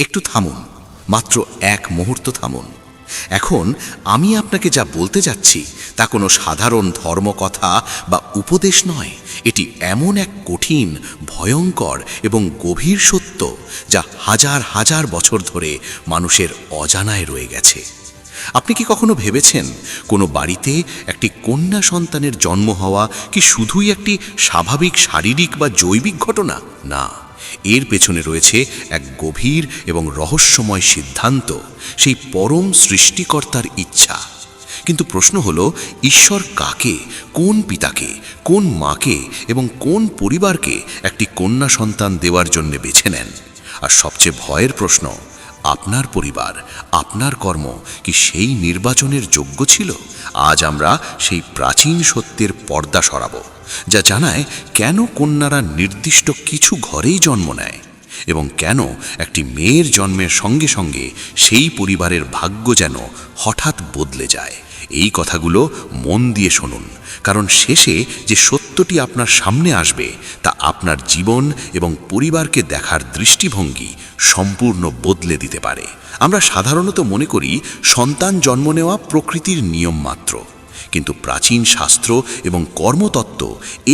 একটু থামুন, মাত্র এক মুহূর্ত থামুন। এখন আমি আপনাকে যা বলতে যাচ্ছি তা কোনো সাধারণ ধর্মকথা বা উপদেশ নয়। এটি এমন এক কঠিন, ভয়ঙ্কর এবং গভীর সত্য যা হাজার হাজার বছর ধরে মানুষের অজানায় রয়ে গেছে। আপনি কি কখনো ভেবেছেন কোনো বাড়িতে একটি কন্যা সন্তানের জন্ম হওয়া কি শুধুই একটি স্বাভাবিক শারীরিক বা জৈবিক ঘটনা? না, এর পেছনে রয়েছে এক গভীর এবং রহস্যময় সিদ্ধান্ত, সেই পরম সৃষ্টিকর্তার ইচ্ছা। কিন্তু প্রশ্ন হলো, ঈশ্বর কাকে, কোন পিতাকে, কোন মাকে এবং কোন পরিবারকে একটি কন্যা সন্তান দেওয়ার জন্য বেছে নেন? আর সবচেয়ে ভয়ের প্রশ্ন, আপনার পরিবার, আপনার কর্ম কি সেই নির্বাচনের যোগ্য ছিল? আজ আমরা সেই প্রাচীন সত্যের পর্দা সরাব, যা জানায় কেন কন্যারা নির্দিষ্ট কিছু ঘরেই জন্ম নেয় এবং কেন একটি মেয়ের জন্মের সঙ্গে সঙ্গে সেই পরিবারের ভাগ্য যেন হঠাৎ বদলে যায়। এই কথাগুলো মন দিয়ে শুনুন, কারণ শেষে যে সত্যটি আপনার সামনে আসবে তা আপনার জীবন এবং পরিবারকে দেখার দৃষ্টিভঙ্গি সম্পূর্ণ বদলে দিতে পারে। আমরা সাধারণত মনে করি সন্তান জন্ম নেওয়া প্রকৃতির নিয়ম মাত্র, কিন্তু প্রাচীন শাস্ত্র এবং কর্মতত্ত্ব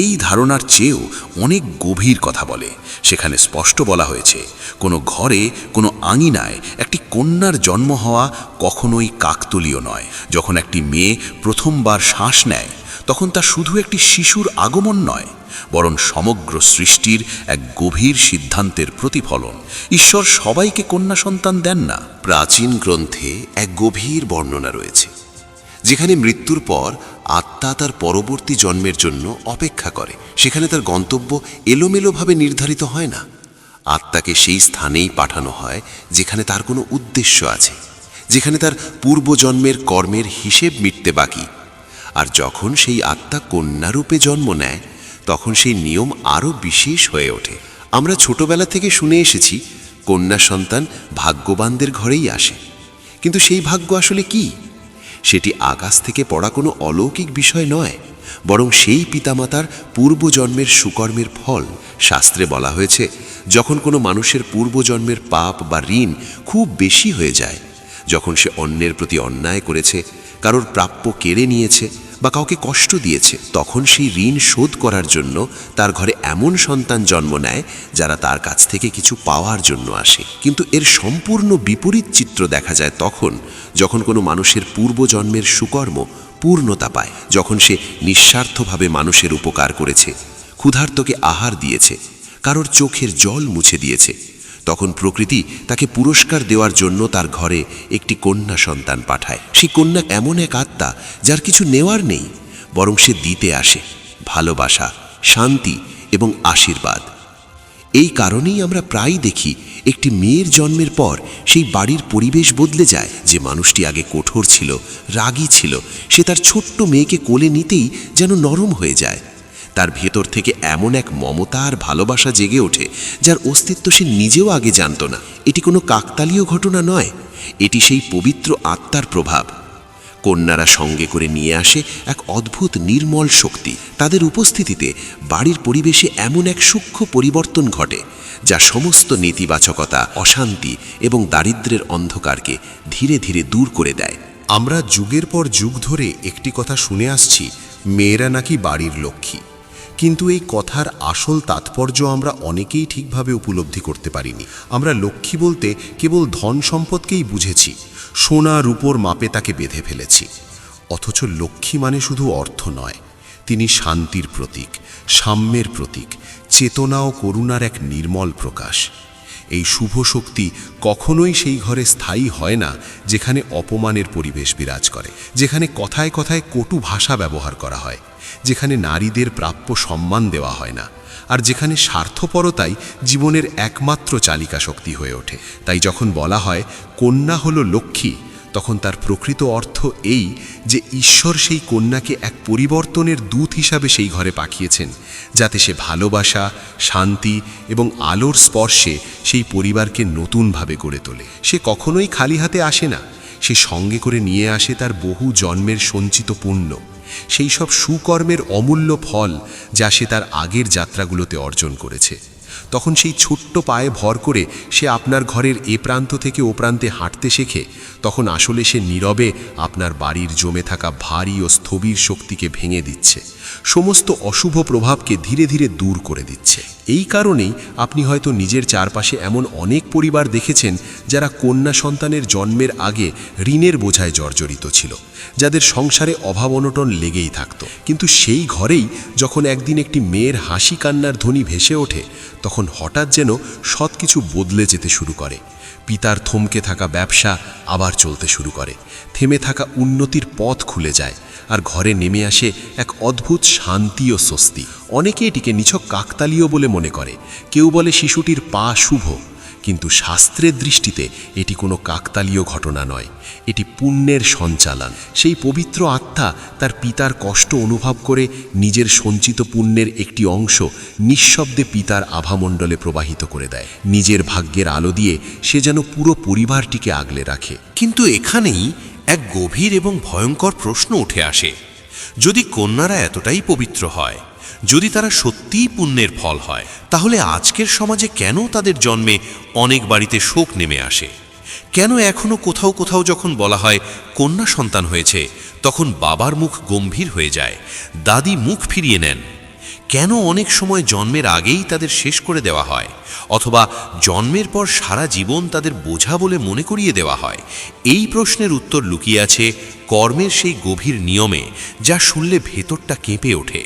এই ধারণার চেয়েও অনেক গভীর কথা বলে। সেখানে স্পষ্ট বলা হয়েছে, কোনো ঘরে, কোনো আঙিনায় একটি কন্যার জন্ম হওয়া কখনোই কাকতালীয় নয়। যখন একটি মেয়ে প্রথমবার শ্বাস নেয়, তখন তা শুধু একটি শিশুর আগমন নয়, বরং সমগ্র সৃষ্টির এক গভীর সিদ্ধান্তের প্রতিফলন। ঈশ্বর সবাইকে কন্যা সন্তান দেন না। প্রাচীন গ্রন্থে এক গভীর বর্ণনা রয়েছে, যেখানে মৃত্যুর পর আত্মা তার পরবর্তী জন্মের জন্য অপেক্ষা করে। সেখানে তার গন্তব্য এলোমেলোভাবে নির্ধারিত হয় না। আত্মাকে সেই স্থানেই পাঠানো হয় যেখানে তার কোনো উদ্দেশ্য আছে, যেখানে তার পূর্বজন্মের কর্মের হিসেব মিটতে বাকি। আর যখন সেই আত্মা কন্যারূপে জন্ম নেয়, তখন সেই নিয়ম আরও বিশেষ হয়ে ওঠে। আমরা ছোটবেলা থেকে শুনে এসেছি, কন্যা সন্তান ভাগ্যবানদের ঘরেই আসে। কিন্তু সেই ভাগ্য আসলে কি? সেটি আকাশ থেকে পড়া কোনো অলৌকিক বিষয় নয়, বরং সেই পিতামাতার পূর্বজন্মের সুকর্মের ফল। শাস্ত্রে বলা হয়েছে, যখন কোনো মানুষের পূর্বজন্মের পাপ বা ঋণ খুব বেশি হয়ে যায়, যখন সে অন্যের প্রতি অন্যায় করেছে, কারোর প্রাপ্য কেড়ে নিয়েছে বা কাউকে কষ্ট দিয়েছে, তখন সেই ঋণ শোধ করার জন্য তার ঘরে এমন সন্তান জন্ম নেয় যারা তার কাছ থেকে কিছু পাওয়ার জন্য আসে। কিন্তু এর সম্পূর্ণ বিপরীত চিত্র দেখা যায় তখন, যখন কোনো মানুষের পূর্বজন্মের সুকর্ম পূর্ণতা পায়, যখন সে নিঃস্বার্থভাবে মানুষের উপকার করেছে, ক্ষুধার্তকে আহার দিয়েছে, কারোর চোখের জল মুছে দিয়েছে। তখন প্রকৃতি তাকে পুরস্কার দেওয়ার জন্য তার ঘরে একটি কন্যা সন্তান পাঠায়। সেই কন্যা এমন এক আত্মা যার কিছু নেওয়ার নেই, বরং সে দিতে আসে ভালোবাসা, শান্তি এবং আশীর্বাদ। এই কারণেই আমরা প্রায়ই দেখি, একটি মেয়ের জন্মের পর সেই বাড়ির পরিবেশ বদলে যায়। যে মানুষটি আগে কঠোর ছিল, রাগী ছিল, সে তার ছোট্ট মেয়েকে কোলে নিতেই যেন নরম হয়ে যায়। তার ভেতর থেকে এমন এক মমতা আর ভালোবাসা জেগে ওঠে, যার অস্তিত্ব সে নিজেও আগে জানত না। এটি কোনো কাকতালীয় ঘটনা নয়, এটি সেই পবিত্র আত্মার প্রভাব। কন্যারা সঙ্গে করে নিয়ে আসে এক অদ্ভুত নির্মল শক্তি। তাদের উপস্থিতিতে বাড়ির পরিবেশে এমন এক সূক্ষ্ম পরিবর্তন ঘটে, যা সমস্ত নেতিবাচকতা, অশান্তি এবং দারিদ্র্যের অন্ধকারকে ধীরে ধীরে দূর করে দেয়। আমরা যুগের পর যুগ ধরে একটি কথা শুনে আসছি, মেয়েরা নাকি বাড়ির লক্ষ্মী। কিন্তু এই কথার আসল তাৎপর্য আমরা অনেকেই ঠিকভাবে উপলব্ধি করতে পারিনি। আমরা লক্ষ্মী বলতে কেবল ধন সম্পদকেই বুঝেছি, সোনা রূপোর মাপে তাকে বেঁধে ফেলেছি। অথচ লক্ষ্মী মানে শুধু অর্থ নয়, তিনি শান্তির প্রতীক, সাম্যের প্রতীক, চেতনা ও করুণার এক নির্মল প্রকাশ। এই শুভ শক্তি কখনোই সেই ঘরে স্থায়ী হয় না যেখানে অপমানের পরিবেশ বিরাজ করে, যেখানে কথায় কথায় কটু ভাষা ব্যবহার করা হয়, যেখানে নারীদের প্রাপ্য সম্মান দেওয়া হয় না, আর যেখানে স্বার্থপরতাই জীবনের একমাত্র চালিকা শক্তি হয়ে ওঠে। তাই যখন বলা হয় কন্যা হলো লক্ষ্মী, তখন তার প্রকৃত অর্থ এই যে ঈশ্বর সেই কন্যাকে এক পরিবর্তনের দূত হিসাবে সেই ঘরে পাঠিয়েছেন, যাতে সে ভালোবাসা, শান্তি এবং আলোর স্পর্শে সেই পরিবারকে নতুনভাবে গড়ে তোলে। সে কখনোই খালি হাতে আসে না, সে সঙ্গে করে নিয়ে আসে তার বহু জন্মের সঞ্চিত পুণ্য, সেই সব সুকর্মের অমূল্য ফল যা সে তার আগের যাত্রাগুলোতে অর্জন করেছে। তখন সেই ছোট্ট পায়ে ভর করে সে আপনার ঘরের এ প্রান্ত থেকে ও প্রান্তে হাঁটতে শেখে, তখন আসলে সে নীরবে আপনার বাড়ির জমে থাকা ভারী ও স্থবির শক্তিকে ভেঙে দিচ্ছে, সমস্ত অশুভ প্রভাবকে ধীরে ধীরে দূর করে দিচ্ছে। এই কারণেই আপনি হয়তো নিজের চারপাশে এমন অনেক পরিবার দেখেছেন যারা কন্যা সন্তানের জন্মের আগে ঋণের বোঝায় জর্জরিত ছিল, যাদের সংসারে অভাব অনটন লেগেই থাকত। কিন্তু সেই ঘরেই যখন একদিন একটি মেয়ের হাসি কান্নার ধ্বনি ভেসে ওঠে, তখন হঠাৎ যেন সব কিছু বদলে যেতে শুরু করে। পিতার থমকে থাকা ব্যবসা আবার চলতে শুরু করে, থেমে থাকা উন্নতির পথ খুলে যায়, আর ঘরে নেমে আসে এক অদ্ভুত শান্তি ও স্বস্তি। অনেকে এটিকে নিছক কাকতালীয় বলে মনে করে, কেউ বলে শিশুটির পা শুভ, কিন্তু শাস্ত্রের দৃষ্টিতে এটি কোনো কাকতালীয় ঘটনা নয়, এটি পুণ্যের সঞ্চালন। সেই পবিত্র আত্মা তার পিতার কষ্ট অনুভব করে নিজের সঞ্চিত পুণ্যের একটি অংশ নিঃশব্দে পিতার আভামণ্ডলে প্রবাহিত করে দেয়। নিজের ভাগ্যের আলো দিয়ে সে যেন পুরো পরিবারটিকে আগলে রাখে। কিন্তু এখানেই এক গভীর এবং ভয়ঙ্কর প্রশ্ন উঠে আসে। যদি কন্যারা এতটাই পবিত্র হয়, যদি তারা সত্যিই পুণ্যের ফল হয়, তাহলে আজকের সমাজে কেন তাদের জন্মে অনেক বাড়িতে শোক নেমে আসে? কেন এখনো কোথাও কোথাও যখন বলা হয় কন্যা সন্তান হয়েছে, তখন বাবার মুখ গম্ভীর হয়ে যায়, দাদি মুখ ফিরিয়ে নেন? কেন অনেক সময় জন্মের আগেই তাদের শেষ করে দেওয়া হয়, অথবা জন্মের পর সারা জীবন তাদের বোঝা বলে মনে করিয়ে দেওয়া হয়? এই প্রশ্নের উত্তর লুকিয়ে আছে কর্মের সেই গভীর নিয়মে, যা শুনলে ভেতরটা কেঁপে ওঠে।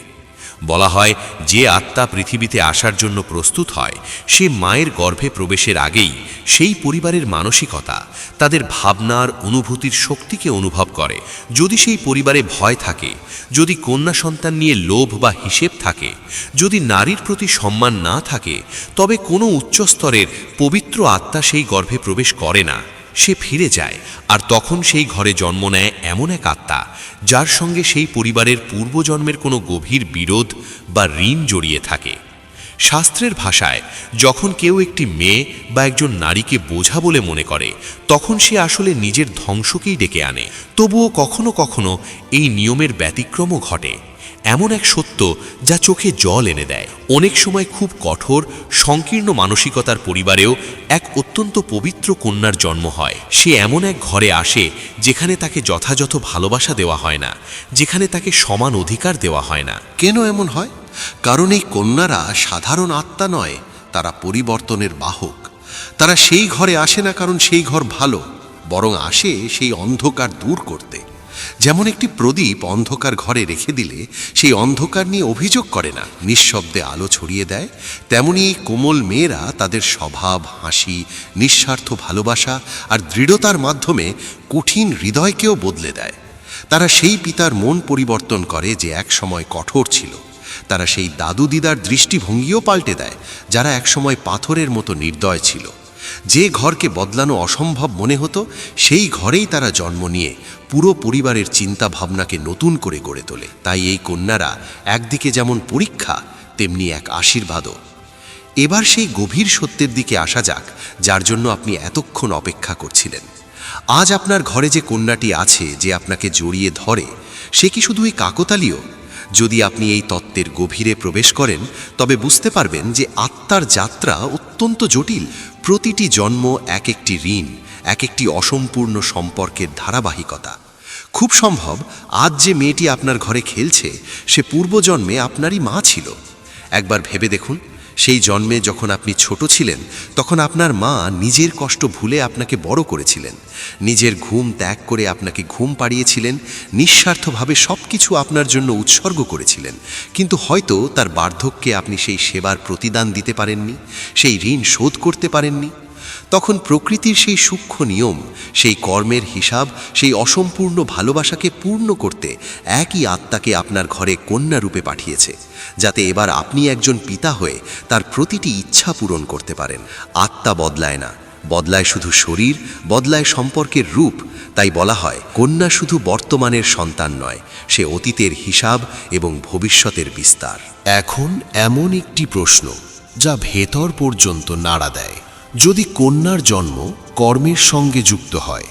বলা হয়, যে আত্মা পৃথিবীতে আসার জন্য প্রস্তুত হয়, সে মায়ের গর্ভে প্রবেশের আগেই সেই পরিবারের মানসিকতা, তাদের ভাবনার অনুভূতির শক্তিকে অনুভব করে। যদি সেই পরিবারে ভয় থাকে, যদি কন্যা সন্তান নিয়ে লোভ বা হিসেব থাকে, যদি নারীর প্রতি সম্মান না থাকে, তবে কোনো উচ্চস্তরের পবিত্র আত্মা সেই গর্ভে প্রবেশ করে না। সে ফিরে যায়, আর তখন সেই ঘরে জন্ম নেয় এমন এক আত্মা, যার সঙ্গে সেই পরিবারের পূর্বজন্মের কোনো গভীর বিরোধ বা ঋণ জড়িয়ে থাকে। শাস্ত্রের ভাষায় যখন কেউ একটি মেয়ে বা একজন নারীকে বোঝা বলে মনে করে, তখন সে আসলে নিজের ধ্বংসকেই ডেকে আনে। তবুও কখনো কখনো এই নিয়মের ব্যতিক্রমও ঘটে, এমন এক সত্য যা চোখে জল এনে দেয়। অনেক সময় খুব কঠোর সংকীর্ণ মানসিকতার পরিবারেও এক অত্যন্ত পবিত্র কন্যার জন্ম হয়। সে এমন এক ঘরে আসে যেখানে তাকে যথাযথ ভালোবাসা দেওয়া হয় না, যেখানে তাকে সমান অধিকার দেওয়া হয় না। কেন এমন হয়? কারণ এই কন্যারা সাধারণ আত্মা নয়, তারা পরিবর্তনের বাহক। তারা সেই ঘরে আসে না কারণ সেই ঘর ভালো, বরং আসে সেই অন্ধকার দূর করতে। যেমন একটি প্রদীপ অন্ধকার ঘরে রেখে দিলে সেই অন্ধকার নিয়ে অভিযোগ করে না, নিঃশব্দে আলো ছড়িয়ে দেয়, তেমনি এই কোমল মেয়েরা তাদের স্বভাব, হাসি, নিঃস্বার্থ ভালোবাসা আর দৃঢ়তার মাধ্যমে কঠিন হৃদয়কেও বদলে দেয়। তারা সেই পিতার মন পরিবর্তন করে যে এক সময় কঠোর ছিল। তারা সেই দাদু দিদার দৃষ্টিভঙ্গিও পাল্টে দেয়, যারা একসময় পাথরের মতো নির্দয় ছিল। যে ঘরকে বদলানো অসম্ভব মনে হতো, সেই ঘরেই তারা জন্ম নিয়ে পুরো পরিবারের চিন্তা ভাবনাকে নতুন করে গড়ে তোলে। তাই এই কন্যারা একদিকে যেমন পরীক্ষা, তেমনি এক আশীর্বাদও। এবার সেই গভীর সত্যের দিকে আসা যাক, যার জন্য আপনি এতক্ষণ অপেক্ষা করছিলেন। আজ আপনার ঘরে যে কন্যাটি আছে, যে আপনাকে জড়িয়ে ধরে, সে কি শুধুই কাকতালীয়? যদি আপনি এই তত্ত্বের গভীরে প্রবেশ করেন, তবে বুঝতে পারবেন যে আত্মার যাত্রা অত্যন্ত জটিল। প্রতিটি জন্ম এক একটি ঋণ, এক একটি অসম্পূর্ণ সম্পর্কের ধারাবাহিকতা। খুব সম্ভব আজ যে মেয়েটি আপনার ঘরে খেলছে, সে পূর্বজন্মে আপনারই মা ছিল। একবার ভেবে দেখুন, সেই জন্মে যখন আপনি ছোট ছিলেন, তখন আপনার মা নিজের কষ্ট ভুলে আপনাকে বড় করেছিলেন, নিজের ঘুম ত্যাগ করে আপনাকে ঘুম পাড়িয়েছিলেন, নিঃস্বার্থভাবে সব কিছু আপনার জন্য উৎসর্গ করেছিলেন। কিন্তু হয়তো তার বার্ধক্যে আপনি সেই সেবার প্রতিদান দিতে পারেননি, সেই ঋণ শোধ করতে পারেননি। তখন প্রকৃতির সেই সূক্ষ্ম নিয়ম, সেই কর্মের হিসাব, সেই অসম্পূর্ণ ভালোবাসাকে পূর্ণ করতে একই আত্মাকে আপনার ঘরে কন্যা রূপে পাঠিয়েছে, যাতে এবার আপনি একজন পিতা হয়ে তার প্রতিটি ইচ্ছা পূরণ করতে পারেন। আত্মা বদলায় না, বদলায় শুধু শরীর, বদলায় সম্পর্কের রূপ। তাই বলা হয়, কন্যা শুধু বর্তমানের সন্তান নয়, সে অতীতের হিসাব এবং ভবিষ্যতের বিস্তার। এখন এমন একটি প্রশ্ন যা ভেতর পর্যন্ত নাড়া দেয়। যদি কন্যার জন্ম কর্মের সঙ্গে যুক্ত হয়,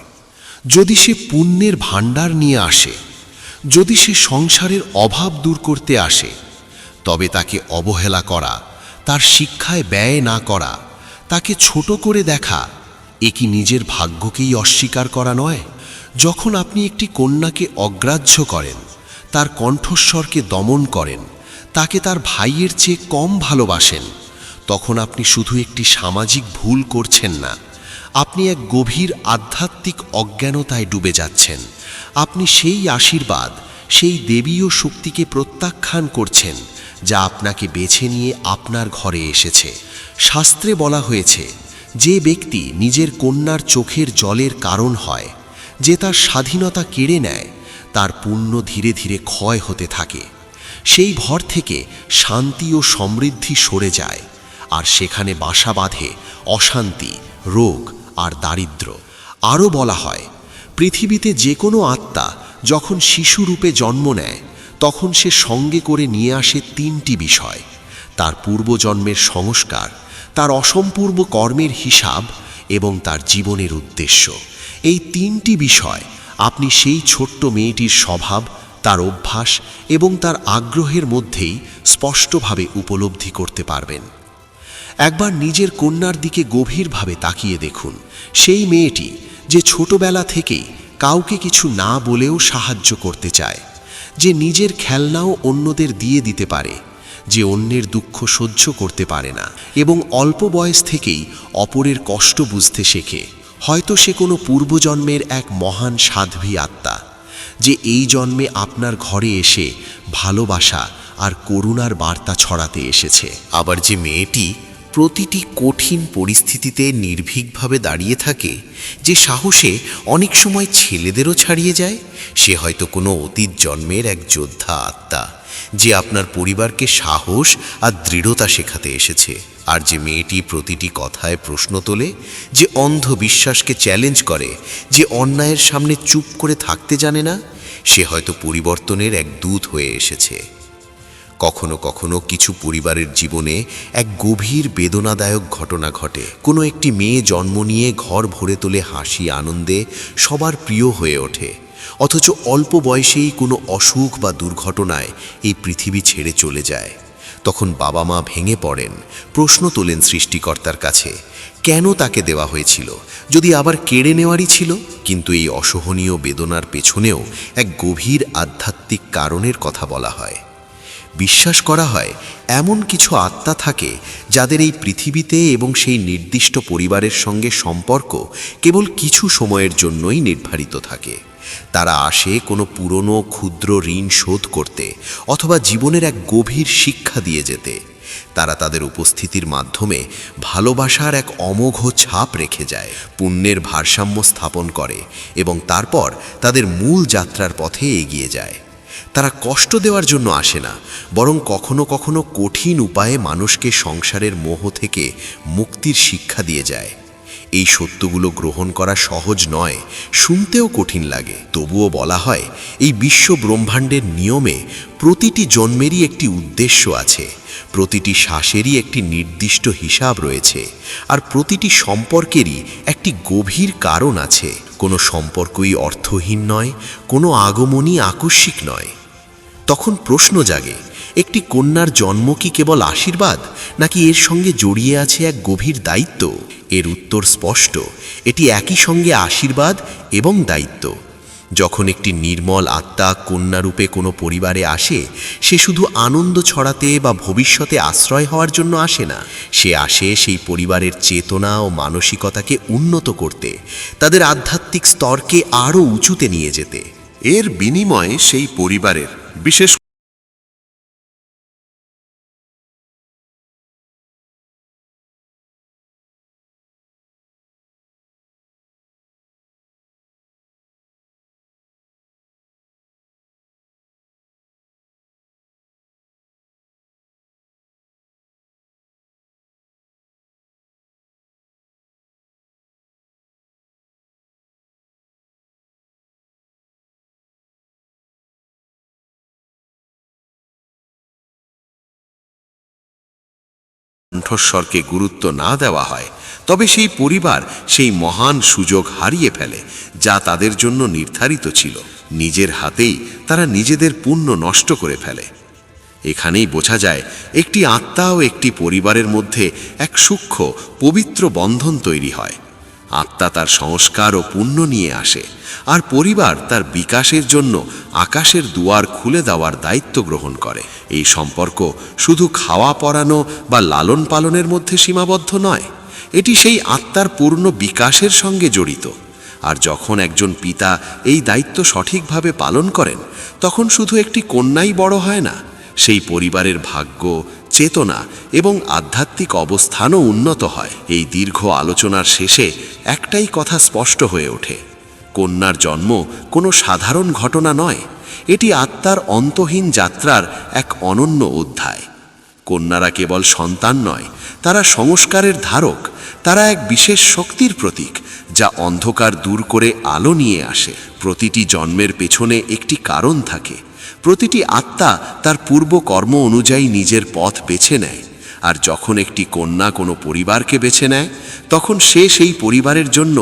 যদি সে পুণ্যের ভাণ্ডার নিয়ে আসে, যদি সে সংসারের অভাব দূর করতে আসে, তবে তাকে অবহেলা করা, তার শিক্ষায় ব্যয় না করা, তাকে ছোট করে দেখা, এ কি নিজের ভাগ্যকেই অস্বীকার করা নয়? যখন আপনি একটি কন্যাকে অগ্রাহ্য করেন, তার কণ্ঠস্বরকে দমন করেন, তাকে তার ভাইয়ের চেয়ে কম ভালোবাসেন, তখন আপনি শুধু একটি সামাজিক ভুল করছেন না, আপনি এক গভীর আধ্যাত্মিক অজ্ঞানতায় ডুবে যাচ্ছেন। আপনি সেই আশীর্বাদ, সেই দেবীয় শক্তিকে প্রত্যাখ্যান করছেন যা আপনাকে বেছে নিয়ে আপনার ঘরে এসেছে। শাস্ত্রে বলা হয়েছে, যে ব্যক্তি নিজের কন্যার চোখের জলের কারণ হয়, যে তার স্বাধীনতা কেড়ে নেয়, তার পুণ্য ধীরে ধীরে ক্ষয় হতে থাকে। সেই ঘর থেকে শান্তি ও সমৃদ্ধি সরে যায়, আর সেখানে বাসা বাঁধে অশান্তি, রোগ আর দারিদ্র্য। আরও বলা হয়, পৃথিবীতে যে কোনো আত্মা যখন শিশুরূপে জন্ম নেয়, তখন সে সঙ্গে করে নিয়ে আসে তিনটি বিষয়: তার পূর্বজন্মের সংস্কার, তার অসম্পূর্ণ কর্মের হিসাব এবং তার জীবনের উদ্দেশ্য। এই তিনটি বিষয় আপনি সেই ছোট্ট মেয়েটির স্বভাব, তার অভ্যাস এবং তার আগ্রহের মধ্যেই স্পষ্টভাবে উপলব্ধি করতে পারবেন। একবার নিজের কন্যার দিকে গভীরভাবে তাকিয়ে দেখুন। সেই মেয়েটি যে ছোটবেলা থেকেই কাউকে কিছু না বলেও সাহায্য করতে চায়, যে নিজের খেলনাও অন্যদের দিয়ে দিতে পারে, যে অন্যের দুঃখ সহ্য করতে পারে না এবং অল্প বয়স থেকেই অপরের কষ্ট বুঝতে শেখে। হয়তো সে কোনো পূর্বজন্মের এক মহান সাধ্বী আত্মা, যে এই জন্মে আপনার ঘরে এসে ভালোবাসা আর করুণার বার্তা ছড়াতে এসেছে। আবার যে মেয়েটি প্রতিটি কঠিন পরিস্থিতিতে নির্ভীকভাবে দাঁড়িয়ে থাকে, যে সাহসে অনেক সময় ছেলেদেরও ছাড়িয়ে যায়, সে হয়তো কোনো অতীত জন্মের এক যোদ্ধা আত্মা, যে আপনার পরিবারকে সাহস আর দৃঢ়তা শেখাতে এসেছে। আর যে মেয়েটি প্রতিটি কথায় প্রশ্ন তোলে, যে অন্ধবিশ্বাসকে চ্যালেঞ্জ করে, যে অন্যায়ের সামনে চুপ করে থাকতে জানে না, সে হয়তো পরিবর্তনের এক দূত হয়ে এসেছে। কখনো কখনো কিছু পরিবারের জীবনে এক গভীর বেদনাদায়ক ঘটনা ঘটে। কোনো একটি মেয়ে জন্ম নিয়ে ঘর ভরে তোলে হাসি আনন্দে, সবার প্রিয় হয়ে ওঠে, অথচ অল্প বয়সেই কোনো অসুখ বা দুর্ঘটনায় এই পৃথিবী ছেড়ে চলে যায়। তখন বাবা মা ভেঙে পড়েন, প্রশ্ন তোলেন সৃষ্টিকর্তার কাছে, কেন তাকে দেওয়া হয়েছিল, যদি আবার কেড়ে নেওয়ারই ছিল? কিন্তু এই অসহনীয় বেদনার পেছনেও এক গভীর আধ্যাত্মিক কারণের কথা বলা হয়। বিশ্বাস করা হয়, এমন কিছু আত্মা থাকে যাদের এই পৃথিবীতে এবং সেই নির্দিষ্ট পরিবারের সঙ্গে সম্পর্ক কেবল কিছু সময়ের জন্যই নির্ধারিত থাকে। তারা আসে কোনো পুরনো ক্ষুদ্র ঋণ শোধ করতে, অথবা জীবনের এক গভীর শিক্ষা দিয়ে যেতে। তারা তাদের উপস্থিতির মাধ্যমে ভালোবাসার এক অমোঘ ছাপ রেখে যায়, পুণ্যের ভারসাম্য স্থাপন করে এবং তারপর তাদের মূল যাত্রার পথে এগিয়ে যায়। তারা কষ্ট দেওয়ার জন্য আসে না, বরং কখনো কখনো কঠিন উপায়ে মানুষকে সংসারের মোহ থেকে মুক্তির শিক্ষা দিয়ে যায়। এই সত্যগুলো গ্রহণ করা সহজ নয়, শুনতেও কঠিন লাগে। তবুও বলা হয়, এই বিশ্ব ব্রহ্মাণ্ডের নিয়মে প্রতিটি জন্মেরই একটি উদ্দেশ্য আছে, প্রতিটি শ্বাসেরই একটি নির্দিষ্ট হিসাব রয়েছে, আর প্রতিটি সম্পর্কেরই একটি গভীর কারণ আছে। কোনো সম্পর্কই অর্থহীন নয়, কোনো আগমনই আকস্মিক নয়। তখন প্রশ্ন জাগে, একটি কন্যার জন্ম কি কেবল আশীর্বাদ, নাকি এর সঙ্গে জড়িয়ে আছে এক গভীর দায়িত্ব? এর উত্তর স্পষ্ট, এটি একই সঙ্গে আশীর্বাদ এবং দায়িত্ব। যখন একটি নির্মল আত্মা কন্যারূপে কোনো পরিবারে আসে, সে শুধু আনন্দ ছড়াতে বা ভবিষ্যতে আশ্রয় হওয়ার জন্য আসে না, সে আসে সেই পরিবারের চেতনা ও মানসিকতাকে উন্নত করতে, তাদের আধ্যাত্মিক স্তরকে আরও উঁচুতে নিয়ে যেতে। এর বিনিময়ে সেই পরিবারের বিশেষ কণ্ঠস্বরকে গুরুত্ব না দেওয়া হয়, তবে সেই পরিবার সেই মহান সুযোগ হারিয়ে ফেলে যা তাদের জন্য নির্ধারিত ছিল। নিজের হাতেই তারা নিজেদের পুণ্য নষ্ট করে ফেলে। এখানেই বোঝা যায় একটি আত্মা ও একটি পরিবারের মধ্যে এক সূক্ষ্ম পবিত্র বন্ধন তৈরি হয়। আত্মা তার সংস্কার ও পুণ্য নিয়ে আসে, আর পরিবার তার বিকাশের জন্য আকাশের দুয়ার খুলে দেওয়ার দায়িত্ব গ্রহণ করে। এই সম্পর্ক শুধু খাওয়া পরানো বা লালন পালনের মধ্যে সীমাবদ্ধ নয়, এটি সেই আত্মার পূর্ণ বিকাশের সঙ্গে জড়িত। আর যখন একজন পিতা এই দায়িত্ব সঠিকভাবে পালন করেন, তখন শুধু একটি কন্যাই বড় হয় না, সেই পরিবারের ভাগ্য, চেতনা এবং আধ্যাত্মিক অবস্থানও উন্নত হয়। এই দীর্ঘ আলোচনার শেষে একটাই কথা স্পষ্ট হয়ে ওঠে: কন্যার জন্ম কোনো সাধারণ ঘটনা নয়, এটি আত্মার অন্তহীন যাত্রার এক অনন্য অধ্যায়। কন্যারা কেবল সন্তান নয়, তারা সংস্কারের ধারক, তারা এক বিশেষ শক্তির প্রতীক, যা অন্ধকার দূর করে আলো নিয়ে আসে। প্রতিটি জন্মের পেছনে একটি কারণ থাকে। প্রতিটি আত্মা তার পূর্ব কর্ম অনুযায়ী নিজের পথ বেছে নেয়, আর যখন একটি কন্যা কোনো পরিবারকে বেছে নেয়, তখন সে সেই পরিবারের জন্য